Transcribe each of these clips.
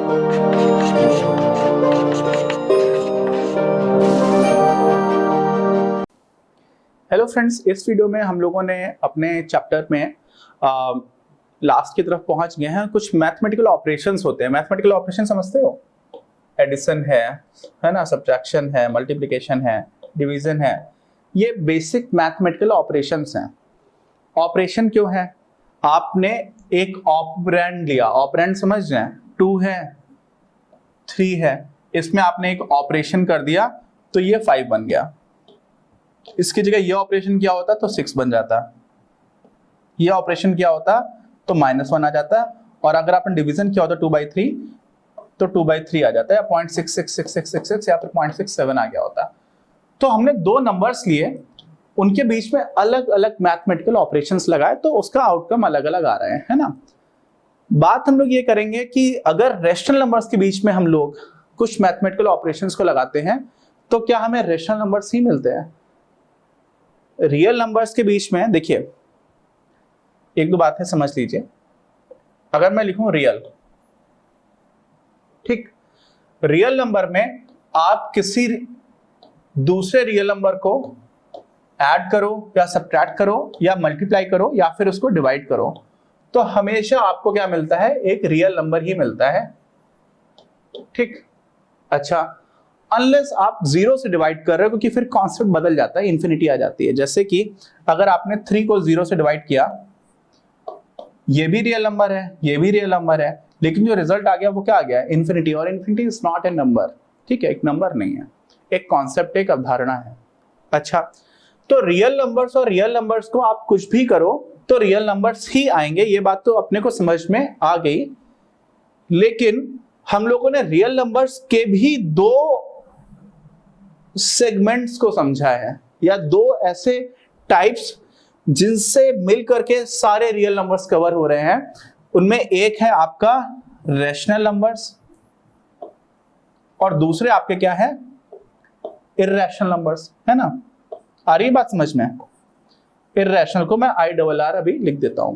Hello friends, इस video में हम लोगों ने अपने चैप्टर में लास्ट की तरफ पहुंच गए हैं। कुछ मैथमेटिकल ऑपरेशंस होते हैं। मैथमेटिकल ऑपरेशन समझते हो? एडिशन है ना, सब्ट्रैक्शन है, मल्टीप्लिकेशन है, डिवीजन है। ये बेसिक मैथमेटिकल ऑपरेशंस हैं। ऑपरेशन क्यों है? आपने एक ऑपरेंड लिया, ऑपरेंड समझ रहे हैं, 2 है 3 है, इसमें आपने एक ऑपरेशन कर दिया तो ये 5 बन गया। इसकी जगह ये ऑपरेशन किया होता तो 6 बन जाता, ये ऑपरेशन किया होता तो -1 आ जाता, और अगर आपने डिवीजन किया होता 2/3 तो 2/3 आ जाता है, 0.666666 या फिर 0.67 आ गया होता। तो हमने 2 नंबर्स लिए, उनके बीच में अलग अलग मैथमेटिकल ऑपरेशंस लगाए, तो उसका आउटकम अलग अलग आ रहे हैं, है ना। बात हम लोग ये करेंगे कि अगर रेशनल नंबर्स के बीच में हम लोग कुछ मैथमेटिकल ऑपरेशंस को लगाते हैं तो क्या हमें रेशनल नंबर्स ही मिलते हैं? रियल नंबर्स के बीच में देखिए, एक दो बात है, समझ लीजिए। अगर मैं लिखूं रियल, ठीक, रियल नंबर में आप किसी दूसरे रियल नंबर को ऐड करो या सब्ट्रैक्ट करो या मल्टीप्लाई करो या फिर उसको डिवाइड करो, तो हमेशा आपको क्या मिलता है? एक रियल नंबर ही मिलता है, ठीक। अच्छा, अनलेस आप 0 से डिवाइड कर रहे हो, क्योंकि फिर कॉन्सेप्ट बदल जाता है, इंफिनिटी आ जाती है। जैसे कि अगर आपने 3 को 0 से डिवाइड किया, ये भी रियल नंबर है, ये भी रियल नंबर है, लेकिन जो रिजल्ट आ गया वो क्या आ गया? इंफिनिटी। और infinity is not a number, ठीक है, एक नंबर नहीं है, एक कॉन्सेप्ट, एक अवधारणा है। अच्छा, तो रियल नंबर्स और रियल नंबर्स को आप कुछ भी करो तो रियल नंबर्स ही आएंगे, ये बात तो अपने को समझ में आ गई। लेकिन हम लोगों ने रियल नंबर्स के भी 2 सेगमेंट्स को समझा है, या 2 ऐसे टाइप्स जिनसे मिलकर के सारे रियल नंबर्स कवर हो रहे हैं। उनमें एक है आपका रैशनल नंबर्स और दूसरे आपके क्या है? इर्रेशनल नंबर्स, है ना। आ रही बात समझ में? इर्रेशनल को मैं IRR अभी लिख देता हूं।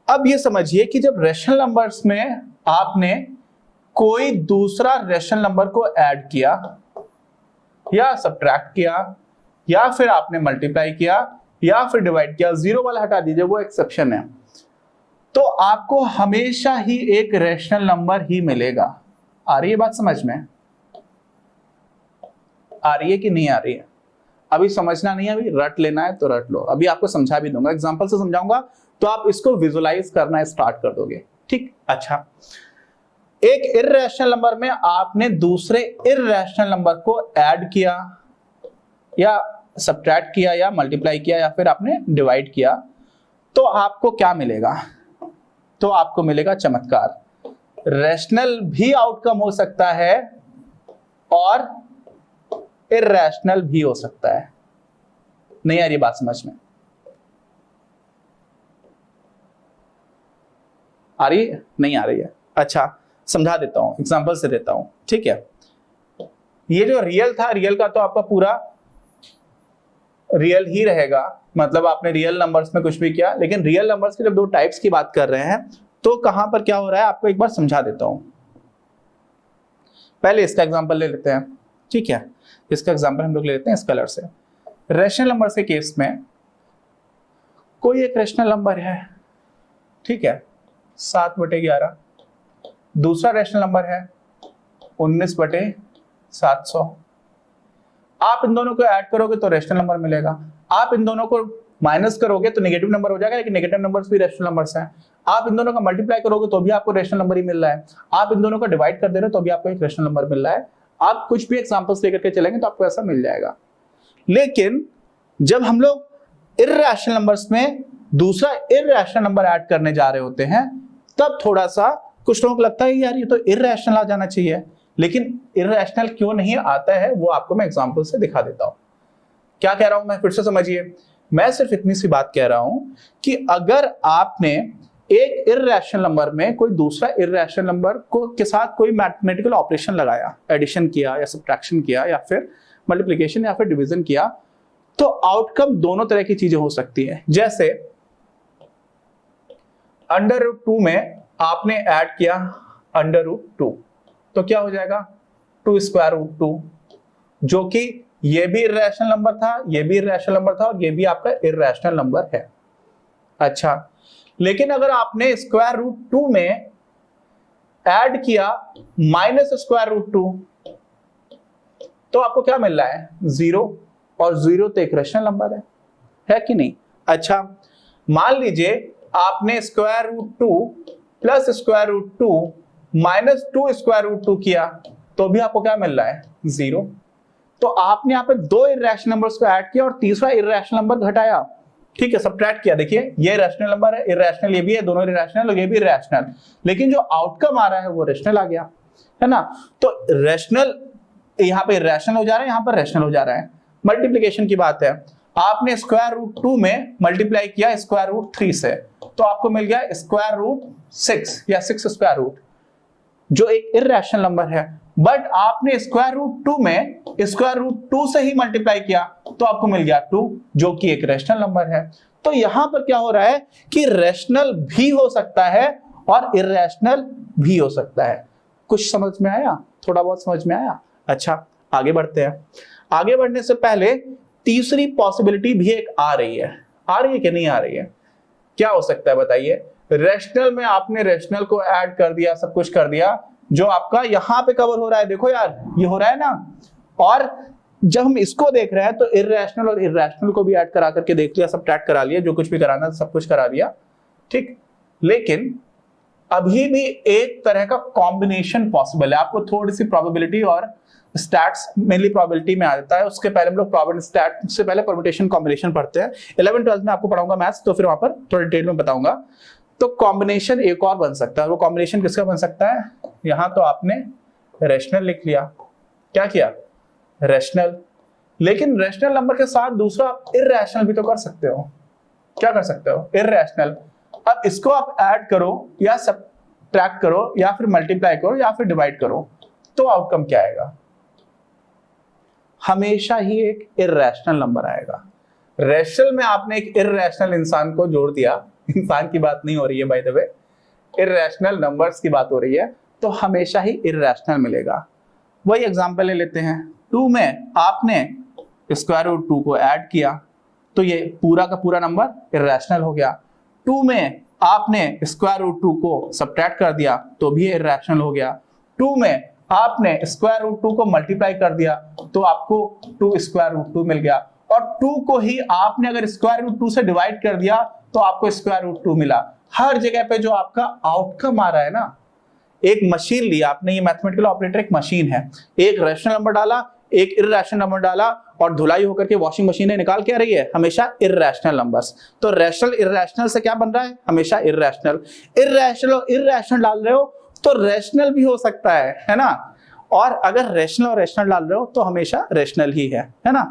अब ये समझिए कि जब रैशनल नंबर्स में आपने कोई दूसरा रैशनल नंबर को ऐड किया या सब्ट्रैक्ट किया या फिर आपने मल्टीप्लाई किया या फिर डिवाइड किया, 0 वाला हटा दीजिए, वो एक्सेप्शन है, तो आपको हमेशा ही एक रैशनल नंबर ही मिलेगा। आ रही है बात समझ में? आ रही है कि नहीं आ रही है? अभी समझना नहीं है, अभी रट लेना है तो रट लो। अभी आपको समझा भी दूंगा, एग्जांपल से समझाऊंगा तो आप इसको विजुलाइज करना स्टार्ट कर दोगे, ठीक। अच्छा, एक इर्रेशनल नंबर में आपने दूसरे इर्रेशनल नंबर को ऐड किया या सब्ट्रैक्ट किया या मल्टीप्लाई किया या फिर आपने डिवाइड किया, तो आपको क्या मिलेगा? तो आपको मिलेगा चमत्कार। रैशनल भी आउटकम हो सकता है और इर्रेशनल भी हो सकता है। नहीं आ रही बात समझ में? आ रही है? नहीं आ रही है? अच्छा, समझा देता हूं, एग्जांपल से देता हूं, ठीक है। ये जो रियल था, रियल का तो आपका पूरा रियल ही रहेगा, मतलब आपने रियल नंबर्स में कुछ भी किया। लेकिन रियल नंबर्स के जब 2 टाइप्स की बात कर रहे हैं तो कहां पर क्या हो रहा है आपको एक बार समझा देता हूं। पहले इसका एग्जांपल ले लेते हैं, ठीक है। इसका एग्जांपल हम लोग ले लेते हैं इस कलर से। रैशनल नंबर्स के केस में कोई एक रैशनल नंबर है, ठीक है, 7/11। दूसरा रैशनल नंबर है 19/700। आप इन दोनों को ऐड करोगे तो रैशनल नंबर मिलेगा, आप इन दोनों को माइनस करोगे तो नेगेटिव नंबर हो जाएगा, लेकिन नेगेटिव नंबर्स भी रैशनल नंबर्स हैं। आप इन दोनों का मल्टीप्लाई करोगे तो भी आपको रैशनल नंबर ही मिल रहा है, आप इन दोनों को डिवाइड कर दे रहे हो तो भी आपको एक रैशनल नंबर मिल रहा है। आप कुछ भी एग्जांपल्स लेकर के चलेंगे तो आपको ऐसा मिल जाएगा। लेकिन जब हम लोग इर्रेशनल नंबर्स में दूसरा इर्रेशनल नंबर ऐड करने जा रहे होते हैं, तब थोड़ा सा कुछ लोगों को लगता है यार ये तो इर्रेशनल आ जाना चाहिए, लेकिन इर्रेशनल क्यों नहीं आता है वो आपको मैं एग्जांपल से दिखा देता हूं। क्या कह रहा हूं मैं, फिर से समझिए। मैं सिर्फ इतनी सी बात कह रहा हूं कि अगर आपने एक इर्रेशनल नंबर में कोई दूसरा इर्रेशनल नंबर को के साथ कोई मैथमेटिकल ऑपरेशन लगाया, एडिशन किया या सब्ट्रैक्शन किया या फिर मल्टीप्लिकेशन या फिर डिवीजन किया, तो आउटकम दोनों तरह की चीजें हो सकती है। जैसे √2 में आपने ऐड किया अंडर रूट 2, तो क्या हो जाएगा 2 स्क्वायर रूट 2, जो कि ये भी इर्रेशनल नंबर था, ये भी इर्रेशनल नंबर था और ये भी आपका इर्रेशनल नंबर है। अच्छा, लेकिन अगर आपने स्क्वायर रूट 2 में ऐड किया माइनस स्क्वायर रूट 2, तो आपको क्या मिल रहा है 0, और 0 तो एक रेशनल नंबर है कि नहीं। अच्छा, मान लीजिए आपने square root 2 plus square root 2 minus 2 square root 2 किया, तो भी आपको क्या मिल रहा है 0। तो आपने यहाँ पे दो इर्रेशनल नंबर्स को ऐड किया और तीसरा इर्रेशनल नंबर घटाया, ठीक है, सब्ट्रैक्ट किया। देखिए ये रैशनल नंबर है, इर्रेशनल ये भी है, दोनों इर्रेशनल और ये भी इर्रेशनल, लेकिन जो आउटकम आ रहा है वो रेशनल आ गया, है ना। तो रेशनल यहाँ पे इर्रेशनल हो जा रहा है, यहाँ पर रेशनल हो जा रहा है। मल्टीप्लीकेशन की बात है, आपने स्क्वायर रूट 2 में मल्टीप्लाई किया स्क्वायर रूट 3 से, तो आपको मिल गया स्क्वायर रूट 6 या 6 स्क्वायर रूट, जो एक इर्रेशनल नंबर है। बट आपने स्क्वायर रूट 2 में स्क्वायर रूट 2 से ही मल्टीप्लाई किया, तो आपको मिल गया 2, जो कि एक रेशनल नंबर है। तो यहां पर क्या हो रहा है कि रेशनल भी हो सकता है और इर्रेशनल भी हो सकता है। कुछ समझ में आया, थोड़ा बहुत समझ में आया। अच्छा, आगे बढ़ते हैं। आगे बढ़ने से पहले तीसरी पॉसिबिलिटी भी एक आ रही है कि नहीं आ रही है? क्या हो सकता है बताइए। रेशनल में आपने रेशनल को ऐड कर दिया, सब कुछ कर दिया, जो आपका यहां पे कवर हो रहा है, देखो यार ये हो रहा है ना। और जब हम इसको देख रहे हैं तो इर्रेशनल और इर्रेशनल को भी ऐड करा करके देख लिया, सब्ट्रैक्ट करा लिया, जो कुछ भी कराना सब कुछ करा दिया, ठीक। लेकिन अभी भी एक तरह का कॉम्बिनेशन पॉसिबल है। आपको थोड़ी सी प्रोबेबिलिटी और स्टैट्स, मेनली प्रोबेबिलिटी में आ जाता है, उसके पहले हम लोग प्रोबेबिलिटी स्टैट से पहले परम्यूटेशन कॉम्बिनेशन पढ़ते हैं। 11th 12th में आपको पढ़ाऊंगा मैथ्स, तो फिर वहां पर थोड़ा डिटेल में बताऊंगा। तो कॉम्बिनेशन एक और बन सकता है, वो कॉम्बिनेशन किसका बन सकता है? यहां तो आपने रेशनल लिख लिया, क्या किया रेशनल, लेकिन रेशनल नंबर के साथ दूसरा इर्रेशनल भी तो कर सकते हो। क्या कर सकते हो? इर्रेशनल। अब इसको आप ऐड करो या सब्ट्रैक्ट करो या फिर मल्टीप्लाई करो या फिर डिवाइड करो, तो आउटकम क्या आएगा? हमेशा ही एक इर्रेशनल नंबर आएगा। रेशनल में आपने एक इर्रेशनल इंसान को जोड़ दिया, इंसान की बात नहीं हो रही है by the way, irrational numbers की बात हो रही है, तो हमेशा ही इर्रेशनल मिलेगा। वही एग्जांपल ले लेते हैं। 2 में आपने स्क्वायर रूट 2 को ऐड किया, तो ये पूरा का पूरा नंबर इर्रेशनल हो गया। 2 में आपने स्क्वायर रूट 2 को सब्ट्रैक्ट कर दिया, तो भी इर्रेशनल हो गया। 2 में आपने स्क्वायर रूट 2 को मल्टीप्लाई कर दिया, तो आपको 2 स्क्वायर रूट 2 मिल गया। और 2 को ही आपने अगर स्क्वायर रूट 2 से डिवाइड कर दिया, तो आपको स्क्वायर रूट 2 मिला। हर जगह पे जो आपका आउटकम आ रहा है ना, एक मशीन ली आपने, ये मैथमेटिकल ऑपरेटर एक मशीन है, एक रेशनल नंबर डाला, एक इर्रेशनल नंबर डाला, और धुलाई होकर के वॉशिंग मशीन निकाल के आ रही है हमेशा इर्रेशनल नंबर्स। तो रेशनल इर्रेशनल से क्या बन रहा है? हमेशा इर्रेशनल। इर्रेशनल और इर्रेशनल डाल रहे हो तो रेशनल भी हो सकता है ना। और अगर रेशनल और रेशनल डाल रहे हो तो हमेशा रेशनल ही है ना।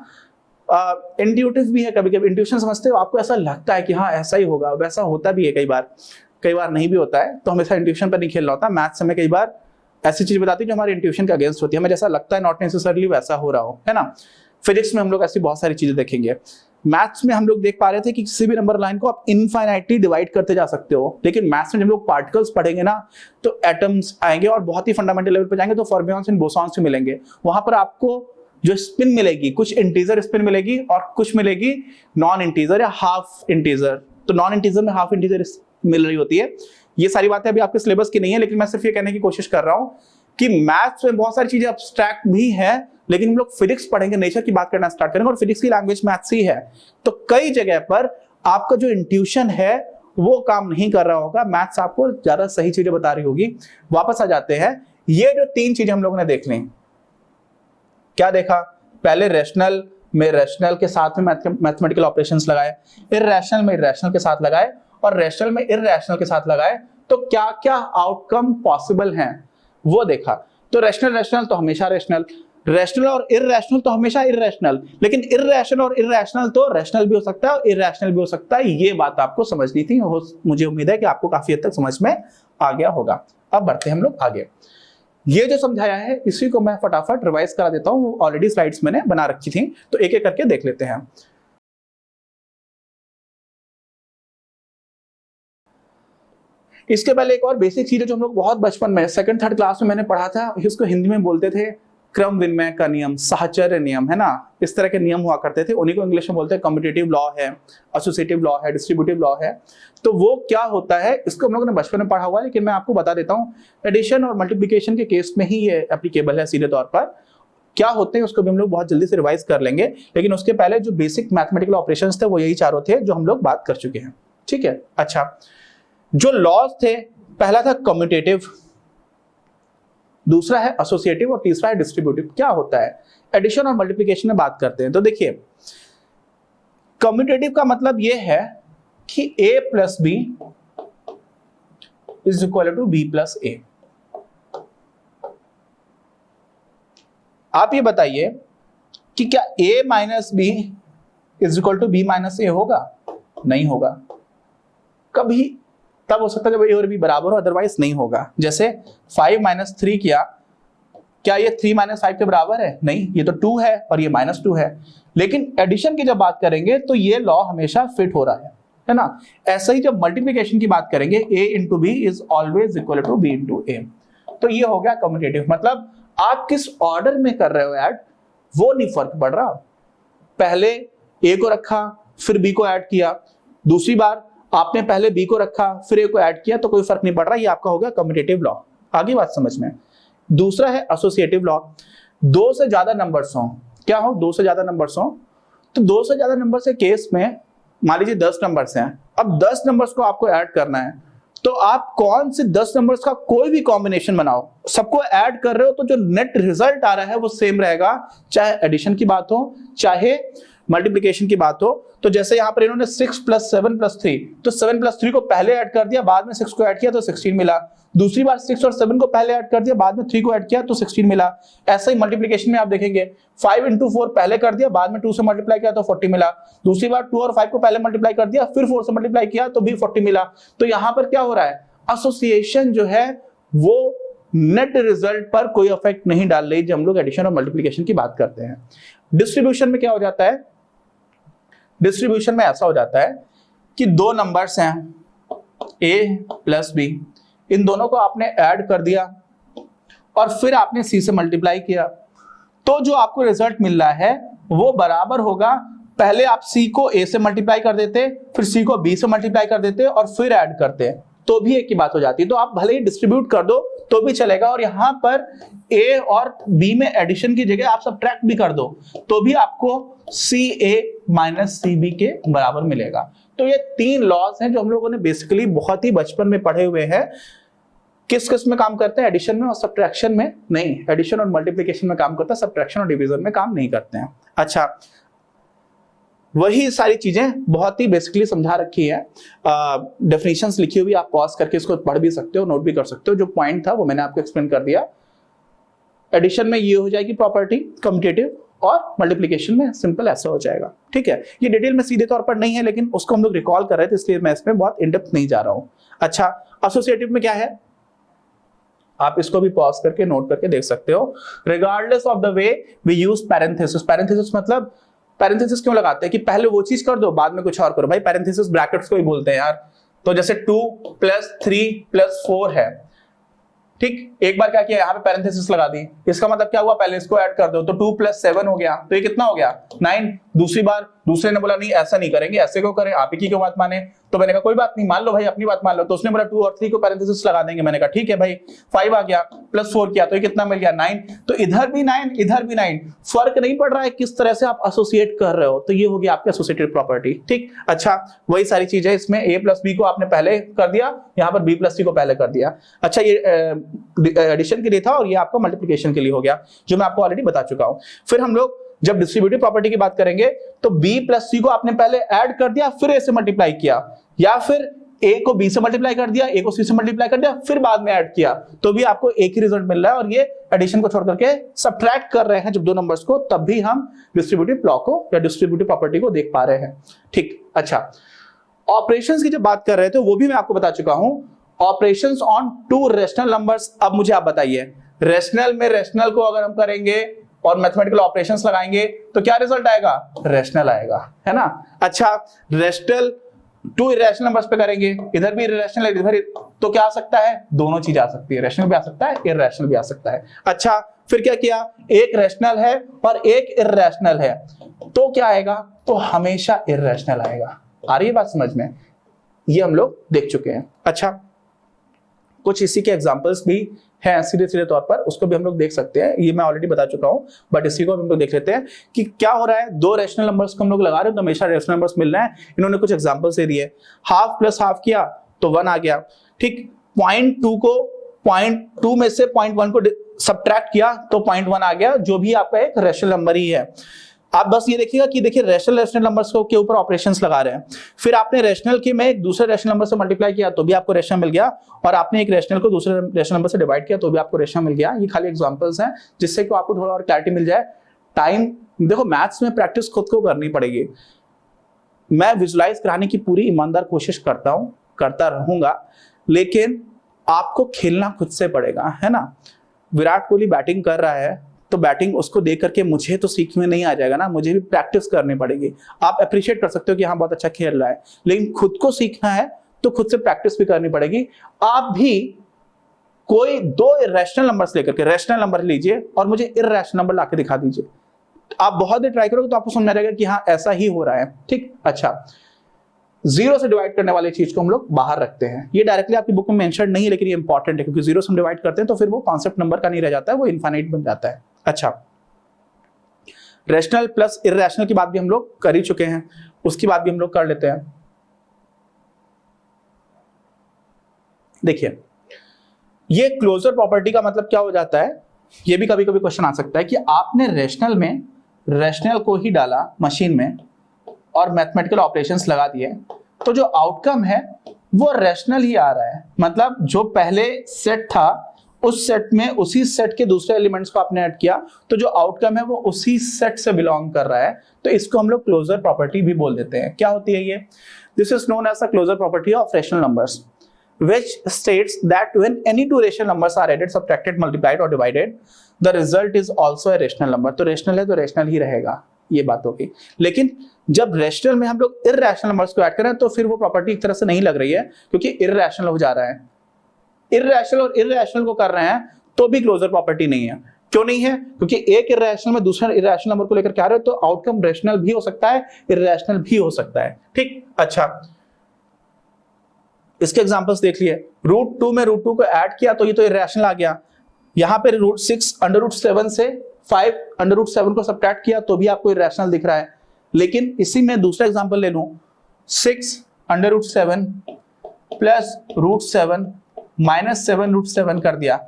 इंट्यूटिव भी है, कभी कभी इंट्यूशन समझते हो, आपको ऐसा लगता है कि हाँ ऐसा ही होगा, वैसा होता भी है, कई बार नहीं भी होता है। तो हमेशा इंट्यूशन पर नहीं खेलना होता। मैथ्स में कई बार ऐसी चीज बताती है जो हमारे इंट्यूशन के अगेंस्ट होती है, हमें जैसा लगता है नॉट नेसेसरली वैसा हो रहा हो, है ना। फिजिक्स में हम लोग ऐसी बहुत सारी चीजें देखेंगे। मैथ्स में हम लोग देख पा रहे थे कि किसी भी नंबर लाइन को आप इनफाइनाइटली डिवाइड करते जा सकते हो, लेकिन मैथ्स में जब लोग पार्टिकल्स पढ़ेंगे ना, तो एटम्स आएंगे और बहुत ही फंडामेंटल लेवल पर जाएंगे, तो फॉर्मियंस एंड बोसॉन्स भी मिलेंगे। वहां पर आपको जो स्पिन मिलेगी, कुछ इंटीजर स्पिन मिलेगी और कुछ मिलेगी नॉन इंटीजर या हाफ इंटीजर। तो नॉन इंटीजर में हाफ इंटीजर मिल रही होती है। ये सारी बातें अभी आपके सिलेबस की नहीं है, लेकिन मैं सिर्फ ये कहने की कोशिश कर रहा हूं कि मैथ्स में बहुत सारी चीजें अब्स्ट्रैक्ट भी है, लेकिन हम लोग फिजिक्स पढ़ेंगे, नेचर की बात करना स्टार्ट करेंगे, और फिजिक्स की लैंग्वेज मैथ्स ही है। तो कई जगह पर आपका जो इंट्यूशन है वो काम नहीं कर रहा होगा, मैथ्स आपको ज्यादा सही चीजें बता रही होगी। वापस आ जाते हैं, ये जो 3 चीजें हम लोगों ने देख ली, क्या देखा? पहले रेशनल में रेशनल के साथ में मैथमेटिकल ऑपरेशंस लगाए, इर्रेशनल में इर्रेशनल के साथ लगाए, और रेशनल में इर्रेशनल के साथ लगाए, तो क्या क्या आउटकम पॉसिबल हैं वो देखा। तो रेशनल रेशनल तो हमेशा रेशनल, रेशनल और इर्रेशनल तो हमेशा इर्रेशनल, लेकिन इर्रेशनल और इर्रेशनल तो रेशनल भी हो सकता है और इर्रेशनल भी हो सकता है। ये बात आपको समझनी थी, मुझे उम्मीद है कि आपको काफी हद तक समझ में आ गया होगा। अब बढ़ते हैं हम लोग आगे। ये जो समझाया है इसी को मैं फटाफट रिवाइज करा देता हूं, वो ऑलरेडी स्लाइड्स मैंने बना रखी थी, तो एक एक करके देख लेते हैं। इसके पहले एक और बेसिक चीज है जो हम लोग बहुत बचपन में सेकंड थर्ड क्लास में मैंने पढ़ा था, इसको हिंदी में बोलते थे क्रम विनिमय का नियम, साहचर्य नियम, है ना। इस तरह के नियम हुआ करते थे, उन्हीं को इंग्लिश में बोलते हैं कम्यूटेटिव लॉ है, एसोसिएटिव लॉ है, डिस्ट्रीब्यूटिव लॉ है। तो वो क्या होता है इसको हम लोगों ने बचपन में पढ़ा हुआ है, लेकिन मैं आपको बता देता हूँ एडिशन और मल्टीप्लिकेशन के केस में ही ये एप्लीकेबल है सीधे तौर पर। क्या होते हैं उसको भी हम लोग बहुत जल्दी से रिवाइज कर लेंगे, लेकिन उसके पहले जो बेसिक मैथमेटिकल ऑपरेशंस थे वो यही चारों थे जो हम लोग बात कर चुके हैं, ठीक है। अच्छा, जो लॉज थे, पहला था कम्यूटेटिव, दूसरा है एसोसिएटिव और तीसरा है डिस्ट्रीब्यूटिव। क्या होता है, एडिशन और मल्टीप्लिकेशन में बात करते हैं। तो देखिए, कम्यूटेटिव का मतलब यह है कि a plus B is equal to B plus A. आप ये बताइए कि क्या a minus B is equal to B minus A होगा? नहीं होगा। कभी तब हो सकता है जब a और b बराबर हो, अदरवाइज नहीं होगा। जैसे 5 माइनस 3 किया, क्या ये 3 माइनस 5 के बराबर है? नहीं, ये तो 2 है और ये माइनस 2 है। लेकिन एडिशन की जब बात करेंगे तो ये लॉ हमेशा फिट हो रहा है ना। ऐसा ही जब मल्टीप्लिकेशन की बात करेंगे, a into B is always equal to B into A. तो ये हो गया कम्यूटेटिव, मतलब आप किस ऑर्डर में कर रहे हो ऐड वो नहीं फर्क पड़ रहा। पहले a को रखा फिर b को ऐड किया, दूसरी बार आपने पहले b को रखा फिर a को ऐड किया, तो कोई फर्क नहीं पड़ रहा। ये आपका हो गया कम्यूटेटिव लॉ। आगे बात समझ में। दूसरा है एसोसिएटिव लॉ। दो से ज्यादा नंबर्स हो, क्या हो, दो से ज्यादा नंबर्स हो, तो दो से ज्यादा नंबर के केस में मान लीजिए 10 नंबर्स हैं, अब 10 नंबर्स को आपको ऐड करना है, तो आप कौन से 10 नंबर्स का कोई भी कॉम्बिनेशन बनाओ, सबको ऐड कर रहे हो तो जो नेट रिजल्ट आ रहा है वो सेम रहेगा, चाहे एडिशन की बात हो चाहे मल्टीप्लिकेशन की बात हो। तो जैसे यहाँ पर इन्होंने 6 प्लस 7 प्लस 3, तो 7 प्लस 3 को पहले ऐड कर दिया, बाद में 6 को ऐड किया तो 16 मिला। दूसरी बार 6 और 7 को पहले ऐड कर दिया, बाद में 3 को ऐड किया तो 16 मिला। ऐसा ही मल्टीप्लिकेशन में आप देखेंगे 5 इंटू 4 पहले कर दिया, बाद में 2 से मल्टीप्लाई किया तो 40 मिला। दूसरी बार 2 और 5 को पहले मल्टीप्लाई कर दिया, फिर 4 से मल्टीप्लाई किया तो भी 40 मिला। तो यहाँ पर क्या हो रहा है, एसोसिएशन जो है वो नेट रिजल्ट पर कोई इफेक्ट नहीं डाल रही जब हम लोग एडिशन और मल्टीप्लिकेशन की बात करते हैं। डिस्ट्रीब्यूशन में क्या हो जाता है, डिस्ट्रीब्यूशन में ऐसा हो जाता है कि दो नंबर्स हैं a प्लस b, इन दोनों को आपने ऐड कर दिया और फिर आपने c से मल्टीप्लाई किया, तो जो आपको रिजल्ट मिल रहा है वो बराबर होगा, पहले आप c को a से मल्टीप्लाई कर देते, फिर c को b से मल्टीप्लाई कर देते और फिर ऐड करते, तो भी एक ही बात हो जाती है। तो आप भले ही डिस्ट्रीब्यूट कर दो तो भी चलेगा, और यहां पर a और b में एडिशन की जगह आप सब्ट्रैक्ट भी कर दो तो भी आपको ca माइनस cb के बराबर मिलेगा। तो ये तीन लॉज हैं जो हम लोगों ने बेसिकली बहुत ही बचपन में पढ़े हुए हैं। किस किस में काम करते हैं, एडिशन में और सब्ट्रैक्शन में नहीं। एडिशन और मल्टीप्लिकेशन में काम करता है, सब्ट्रैक्शन और डिवीजन में काम नहीं करते हैं। अच्छा, वही सारी चीजें बहुत ही बेसिकली समझा रखी है, डेफिनेशंस लिखी हुई, आप पॉज करके इसको पढ़ भी सकते हो, नोट भी कर सकते हो। जो पॉइंट था वो मैंने आपको एक्सप्लेन कर दिया। एडिशन में ये हो जाएगी प्रॉपर्टी कम्यूटेटिव, और मल्टीप्लिकेशन में सिंपल ऐसा हो जाएगा, ठीक है। ये डिटेल में सीधे तौर पर नहीं है, लेकिन उसको हम लोग रिकॉल कर रहे थे, इसलिए मैं इसमें बहुत इन डेप्थ नहीं जा रहा हूं। अच्छा, एसोसिएटिव में क्या है, आप इसको भी पॉज करके नोट करके देख सकते हो। Regardless of the way we use parenthesis. Parenthesis मतलब पैरेंथेसिस क्यों लगाते हैं कि पहले वो चीज कर दो बाद में कुछ और करो। भाई पैरेंथेसिस ब्रैकेट्स को ही बोलते हैं यार। तो जैसे 2 प्लस 3 प्लस 4 है, ठीक, एक बार क्या किया, यहाँ पे पैरेंथेसिस लगा दी, इसका मतलब क्या हुआ, पहले इसको ऐड कर दो तो 2 प्लस 7 हो गया, तो ये कितना हो गया 9। दूसरी बार दूसरे ने बोला नहीं ऐसा नहीं करेंगे, ऐसे क्यों करें, आप ही की क्यों बात माने, तो मैंने कहा कोई बात नहीं, मान लो भाई अपनी बात मान लो। तो उसने बोला 2 और 3 को पैरेंथेसिस लगा देंगे, मैंने कहा ठीक है भाई। 5 आ गया प्लस 4 किया तो ये कितना मिल गया 9। तो इधर भी 9 इधर भी 9, फर्क नहीं पड़ रहा है किस तरह से आप एसोसिएट कर रहे हो। तो ये होगी आपकी एसोसिएटेड प्रॉपर्टी, ठीक। अच्छा, वही सारी चीजें इसमें a प्लस बी को आपने पहले कर दिया, यहाँ पर b प्लस सी को पहले कर दिया। अच्छा, ये एडिशन के लिए था और ये आपका मल्टीप्लिकेशन के लिए हो गया, जो मैं आपको ऑलरेडी बता चुका हूं। फिर हम लोग जब डिस्ट्रीब्यूटिव प्रॉपर्टी की बात करेंगे तो b प्लस सी को आपने पहले ऐड कर दिया फिर a से मल्टीप्लाई किया, या फिर a को b से मल्टीप्लाई कर दिया, a को c से मल्टीप्लाई कर दिया फिर बाद में ऐड किया, तो भी आपको एक ही रिजल्ट मिल रहा है। और ये एडिशन को छोड़ करके सब्ट्रैक्ट कर रहे हैं जब दो नंबर्स को, तब भी हम डिस्ट्रीब्यूटिव लॉ को या डिस्ट्रीब्यूटिव प्रॉपर्टी को देख पा रहे हैं, ठीक। अच्छा, ऑपरेशंस की जब बात कर रहे थे वो भी मैं आपको बता चुका हूं, ऑपरेशंस ऑन 2 रेशनल नंबर्स। अब मुझे आप बताइए, रेशनल में रेशनल को अगर हम करेंगे और मैथमेटिकल ऑपरेशंस लगाएंगे तो क्या रिजल्ट आएगा, रेशनल आएगा, है ना। अच्छा, रेशनल टू इरेशनल नंबर्स पे करेंगे, इधर भी इरेशनल है इधर, तो क्या आ सकता है, दोनों चीज आ सकती है, रैशनल भी आ सकता है, इरेशनल भी आ सकता है। अच्छा फिर क्या किया, एक रैशनल है और एक इरेशनल है, तो क्या आएगा, तो हमेशा इरेशनल आएगा। आ रही है बात समझ में, ये हम लोग देख चुके हैं। अच्छा कुछ इसी के एग्जांपल्स भी हैं सीधे सीधे तौर पर, उसको भी हम लोग देख सकते हैं, ये मैं ऑलरेडी बता चुका हूं, बट इसी को हम लोग देख लेते हैं कि क्या हो रहा है। दो रैशनल नंबर्स को हम लोग लगा रहे हैं तो हमेशा रैशनल नंबर्स मिल रहे हैं। इन्होंने कुछ एग्जांपल्स दे दिए, हाफ प्लस हाफ किया तो 1 आ गया, ठीक। 0.2 को 0.2 में से 0.1 को सब्ट्रैक्ट किया तो 0.1 आ गया, जो भी आपका एक रैशनल नंबर ही है। आप बस ये देखिएगा कि देखिए रैशनल नंबर्स के ऊपर ऑपरेशंस लगा रहे हैं, फिर आपने रैशनल के में एक दूसरे रैशनल नंबर से मल्टीप्लाई किया तो भी आपको रैशनल मिल गया, और आपने एक रैशनल को दूसरे रैशनल नंबर से डिवाइड किया तो भी आपको रैशनल मिल गया। ये खाली एग्जांपल्स हैं जिससे कि आपको थोड़ा और क्लैरिटी मिल जाए। टाइम देखो, मैथ्स में प्रैक्टिस खुद को करनी पड़ेगी। मैं विजुलाइज कराने की पूरी ईमानदार कोशिश करता हूं, करता रहूंगा, लेकिन आपको खेलना खुद से पड़ेगा, है ना। विराट कोहली बैटिंग कर रहा है तो बैटिंग उसको देख करके मुझे तो सीख में नहीं आ जाएगा ना, मुझे भी प्रैक्टिस करनी पड़ेगी। आप अप्रिशिएट कर सकते हो कि हाँ बहुत अच्छा खेल रहा है, लेकिन खुद को सीखना है तो खुद से प्रैक्टिस भी करनी पड़ेगी। आप भी कोई दो इरेशनल नंबर्स लेकर के रैशनल नंबर लीजिए और मुझे इरेशनल नंबर लाके दिखा दीजिए। आप बहुत देर ट्राई करोगे तो आपको समझ में आ जाएगा कि हाँ ऐसा ही हो रहा है, ठीक। अच्छा, जीरो से डिवाइड करने वाली चीज को हम लोग बाहर रखते हैं, ये डायरेक्टली आपकी बुक में मेंशन नहीं है, लेकिन ये इंपॉर्टेंट है क्योंकि जीरो से हम डिवाइड करते हैं तो फिर वो कॉन्सेप्ट नंबर का नहीं रह जाता है, वो इनफाइनाइट बन जाता है। अच्छा, रैशनल प्लस इररेशनल की बात भी हम लोग कर ही चुके हैं, उसकी बात भी हम लोग कर लेते हैं। देखिए ये क्लोजर प्रॉपर्टी का मतलब क्या हो जाता है, ये भी कभी कभी क्वेश्चन आ सकता है कि आपने रैशनल में रैशनल को ही डाला मशीन में और मैथमेटिकल ऑपरेशंस लगा दिए, तो जो आउटकम है वो रैशनल ही आ रहा है। मतलब जो पहले सेट था उस सेट में उसी सेट के दूसरे एलिमेंट्स को आपने ऐड किया तो जो आउटकम है वो उसी सेट से बिलोंग कर रहा है, तो इसको हम लोग क्लोजर प्रॉपर्टी भी बोल देते हैं। क्या होती है ये, this is known as the closure property of rational numbers which states that when any two rational numbers are added, subtracted, multiplied or divided, the result is also a rational number। तो rational है तो rational ही रहेगा, ये बात होगी। लेकिन जब rational में हम लोग इररेशनल नंबर्स को ऐड करें तो फिर वो प्रॉपर्टी एक तरह से नहीं लग रही है, क्योंकि इररेशनल हो जा रहा है। इररेशनल और इररेशनल को कर रहे हैं तो भी क्लोजर प्रॉपर्टी नहीं है। क्यों नहीं है, क्योंकि एक इररेशनल में दूसरा इररेशनल नंबर को लेकर के आ रहे हो तो आउटकम रैशनल भी हो सकता है, इररेशनल भी हो सकता है, ठीक। अच्छा, इसके एग्जांपल्स देख लिए। √2 में √2 को ऐड किया तो ये तो इररेशनल आ गया। यहां पे √6 √7 से 5 √7 को सब्ट्रैक्ट किया तो भी आपको इररेशनल दिख रहा है। लेकिन इसी में दूसरा एग्जांपल ले लूं, 6 √7 प्लस √7 माइनस 7 √7 कर दिया,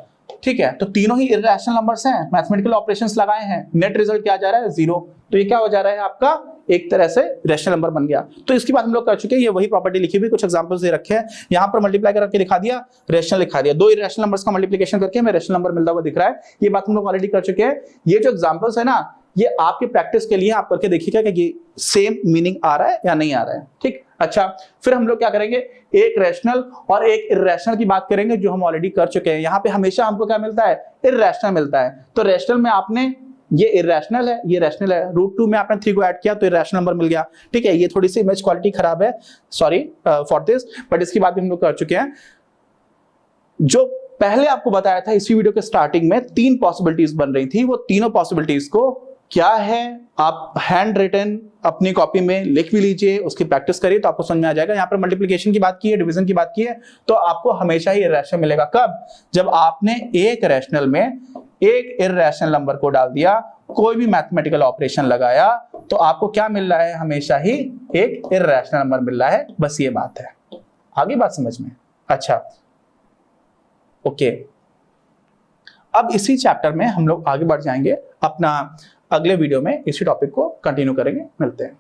ठीक है। तो तीनों ही इररेशनल नंबर्स हैं, मैथमेटिकल ऑपरेशंस लगाए हैं, नेट रिजल्ट क्या जा रहा है, 0। तो ये क्या हो जा रहा है, आपका एक तरह से रैशनल नंबर बन गया। तो इसकी बात हम लोग कर चुके हैं, ये वही प्रॉपर्टी लिखी हुई, कुछ एग्जांपल्स दे रखे हैं, यहां पर मल्टीप्लाई करके दिखा दिया, रैशनल लिखा दिया, दो इररेशनल नंबर्स का मल्टीप्लिकेशन करके हमें रैशनल नंबर मिलता हुआ दिख रहा है। ये बात हम लोग ऑलरेडी कर चुके हैं। ये जो एग्जांपल्स है ना, ये आपके प्रैक्टिस के लिए आप करके देखिएगा कि सेम मीनिंग आ रहा है या नहीं आ रहा है, ठीक। अच्छा, फिर हम लोग क्या करेंगे, एक रैशनल और एक इररेशनल की बात करेंगे, जो हम ऑलरेडी कर चुके हैं। यहाँ पे हमेशा हमको क्या मिलता है, इररेशनल मिलता है। तो रैशनल में आपने ये इररेशनल है, ये रैशनल है, √2 में आपने 3 को ऐड किया तो इररेशनल नंबर मिल गया, ठीक है। ये थोड़ी सी इमेज क्वालिटी खराब है, सॉरी फॉर दिस, बट इसकी बात भी हम लोग कर चुके हैं। जो पहले आपको बताया था इसी वीडियो के स्टार्टिंग में 3 पॉसिबिलिटीज बन रही थी, वो तीनों पॉसिबिलिटीज को क्या है आप हैंड रिटन अपनी कॉपी में लिख भी लीजिए, उसकी प्रैक्टिस करिए तो आपको समझ में आ जाएगा। यहाँ पर मल्टीप्लिकेशन की बात की है, डिवीजन की बात की है, तो आपको हमेशा ही इररेशनल मिलेगा। कब, जब आपने एक रैशनल में एक इररेशनल नंबर को डाल दिया, कोई भी मैथमेटिकल ऑपरेशन लगाया, तो आपको क्या मिल रहा है, हमेशा ही एक इररेशनल नंबर मिल रहा है। बस ये बात है, आगे बात समझ में। अच्छा ओके, अब इसी चैप्टर में हम लोग आगे बढ़ जाएंगे, अपना अगले वीडियो में इसी टॉपिक को कंटिन्यू करेंगे। मिलते हैं।